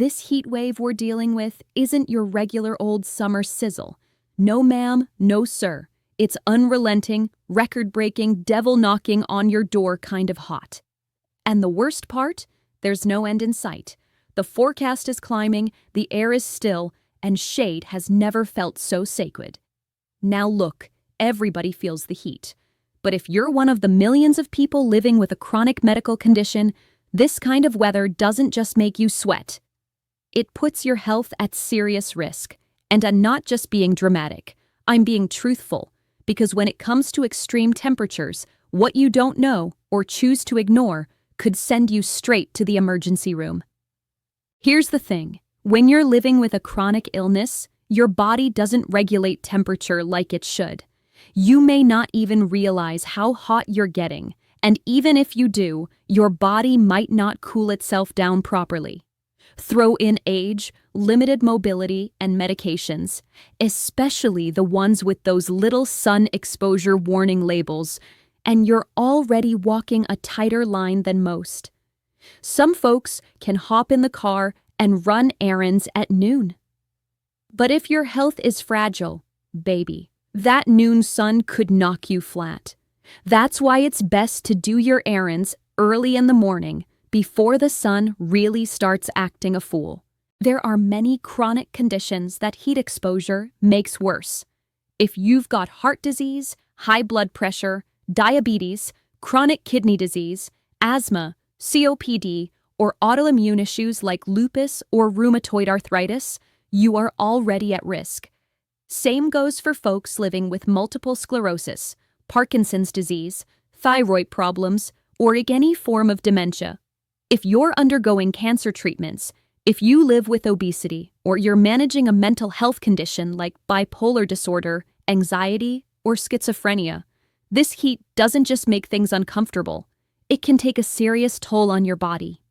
This heat wave we're dealing with isn't your regular old summer sizzle. No ma'am, no sir. It's unrelenting, record-breaking, devil-knocking on your door kind of hot. And the worst part? There's no end in sight. The forecast is climbing, the air is still, and shade has never felt so sacred. Now look, everybody feels the heat. But if you're one of the millions of people living with a chronic medical condition, this kind of weather doesn't just make you sweat. It puts your health at serious risk. And I'm not just being dramatic, I'm being truthful. Because when it comes to extreme temperatures, what you don't know or choose to ignore could send you straight to the emergency room. Here's the thing. When you're living with a chronic illness, your body doesn't regulate temperature like it should. You may not even realize how hot you're getting, and even if you do, your body might not cool itself down properly. Throw in age, limited mobility, and medications, especially the ones with those little sun exposure warning labels, and you're already walking a tighter line than most. Some folks can hop in the car and run errands at noon. But if your health is fragile, baby, that noon sun could knock you flat. That's why it's best to do your errands early in the morning, before the sun really starts acting a fool. There are many chronic conditions that heat exposure makes worse. If you've got heart disease, high blood pressure, diabetes, chronic kidney disease, asthma, COPD, or autoimmune issues like lupus or rheumatoid arthritis, you are already at risk. Same goes for folks living with multiple sclerosis, Parkinson's disease, thyroid problems, or any form of dementia. If you're undergoing cancer treatments, if you live with obesity, or you're managing a mental health condition like bipolar disorder, anxiety, or schizophrenia, this heat doesn't just make things uncomfortable. It can take a serious toll on your body.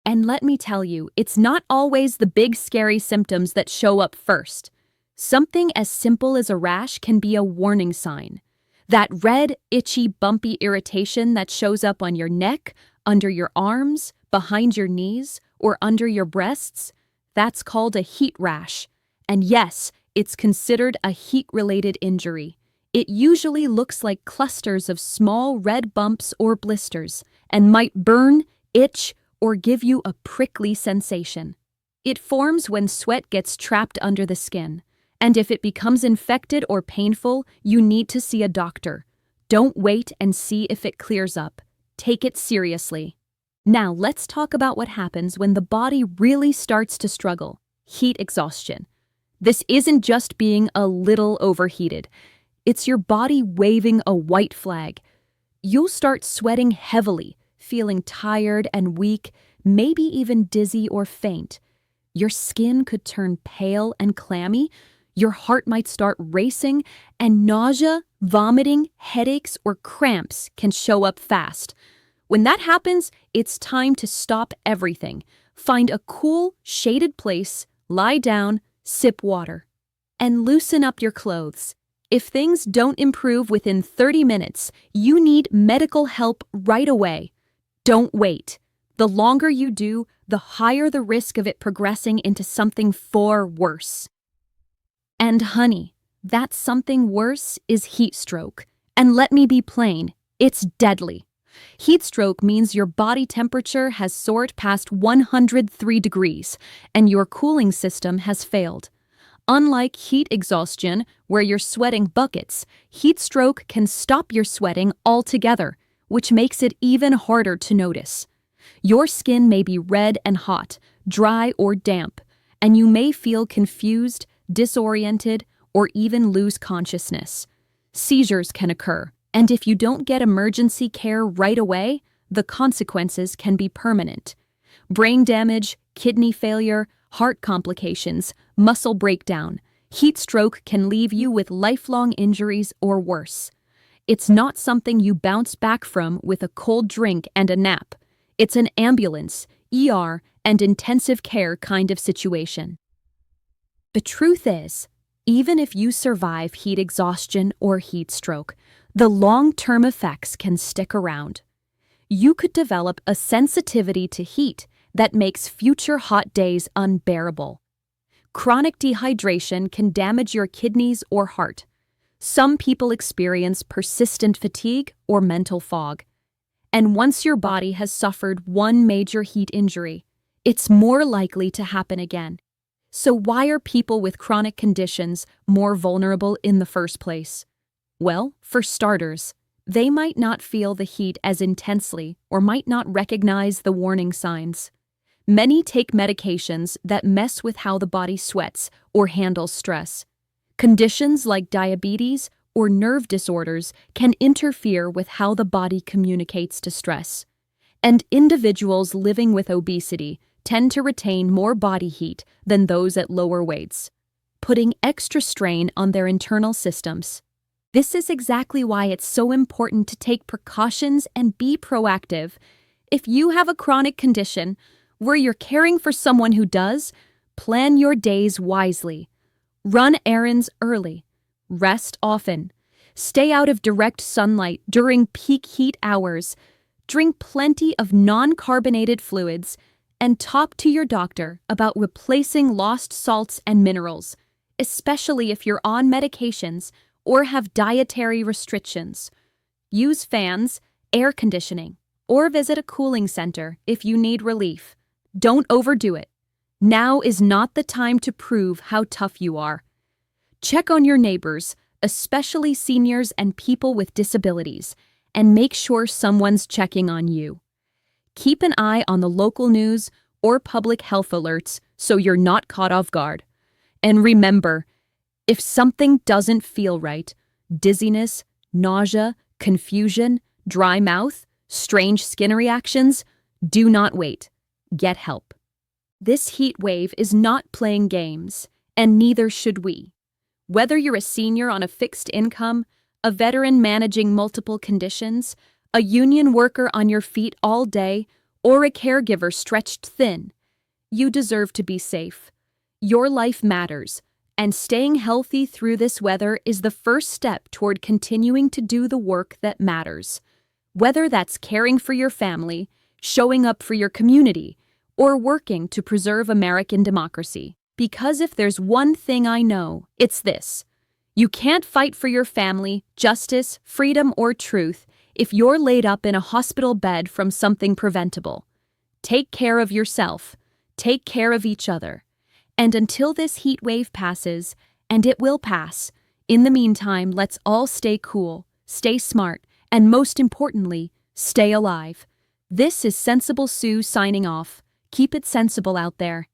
And let me tell you, it's not always the big scary symptoms that show up first. Something as simple as a rash can be a warning sign. That red, itchy, bumpy irritation that shows up on your neck, under your arms, behind your knees, or under your breasts, that's called a heat rash. And yes, it's considered a heat-related injury. It usually looks like clusters of small red bumps or blisters, and might burn, itch, or give you a prickly sensation. It forms when sweat gets trapped under the skin, and if it becomes infected or painful, you need to see a doctor. Don't wait and see if it clears up. Take it seriously. Now let's talk about what happens when the body really starts to struggle. Heat exhaustion. This isn't just being a little overheated. It's your body waving a white flag. You'll start sweating heavily, feeling tired and weak, maybe even dizzy or faint. Your skin could turn pale and clammy. Your heart might start racing, and nausea, vomiting, headaches, or cramps can show up fast. When that happens, it's time to stop everything. Find a cool, shaded place, lie down, sip water, and loosen up your clothes. If things don't improve within 30 minutes, you need medical help right away. Don't wait. The longer you do, the higher the risk of it progressing into something far worse. And honey, that something worse is heat stroke. And let me be plain, it's deadly. Heat stroke means your body temperature has soared past 103 degrees, and your cooling system has failed. Unlike heat exhaustion, where you're sweating buckets, heat stroke can stop your sweating altogether, which makes it even harder to notice. Your skin may be red and hot, dry or damp, and you may feel confused, disoriented, or even lose consciousness. Seizures can occur, and if you don't get emergency care right away, the consequences can be permanent. Brain damage, kidney failure, heart complications, muscle breakdown. Heat stroke can leave you with lifelong injuries or worse. It's not something you bounce back from with a cold drink and a nap. It's an ambulance, ER, and intensive care kind of situation. The truth is, even if you survive heat exhaustion or heat stroke, the long-term effects can stick around. You could develop a sensitivity to heat that makes future hot days unbearable. Chronic dehydration can damage your kidneys or heart. Some people experience persistent fatigue or mental fog. And once your body has suffered one major heat injury, it's more likely to happen again. So why are people with chronic conditions more vulnerable in the first place? Well, for starters, they might not feel the heat as intensely or might not recognize the warning signs. Many take medications that mess with how the body sweats or handles stress. Conditions like diabetes or nerve disorders can interfere with how the body communicates to stress. And individuals living with obesity tend to retain more body heat than those at lower weights, putting extra strain on their internal systems. This is exactly why it's so important to take precautions and be proactive. If you have a chronic condition where you're caring for someone who does, plan your days wisely. Run errands early. Rest often. Stay out of direct sunlight during peak heat hours. Drink plenty of non-carbonated fluids, and talk to your doctor about replacing lost salts and minerals, especially if you're on medications or have dietary restrictions. Use fans, air conditioning, or visit a cooling center if you need relief. Don't overdo it. Now is not the time to prove how tough you are. Check on your neighbors, especially seniors and people with disabilities, and make sure someone's checking on you. Keep an eye on the local news or public health alerts so you're not caught off guard. And remember, if something doesn't feel right, dizziness, nausea, confusion, dry mouth, strange skin reactions, do not wait. Get help. This heat wave is not playing games, and neither should we. Whether you're a senior on a fixed income, a veteran managing multiple conditions, a union worker on your feet all day, or a caregiver stretched thin, you deserve to be safe. Your life matters, and staying healthy through this weather is the first step toward continuing to do the work that matters. Whether that's caring for your family, showing up for your community, or working to preserve American democracy. Because if there's one thing I know, it's this. You can't fight for your family, justice, freedom, or truth if you're laid up in a hospital bed from something preventable. Take care of yourself. Take care of each other. And until this heat wave passes, and it will pass, in the meantime, let's all stay cool, stay smart, and most importantly, stay alive. This is Sensible Sue signing off. Keep it sensible out there.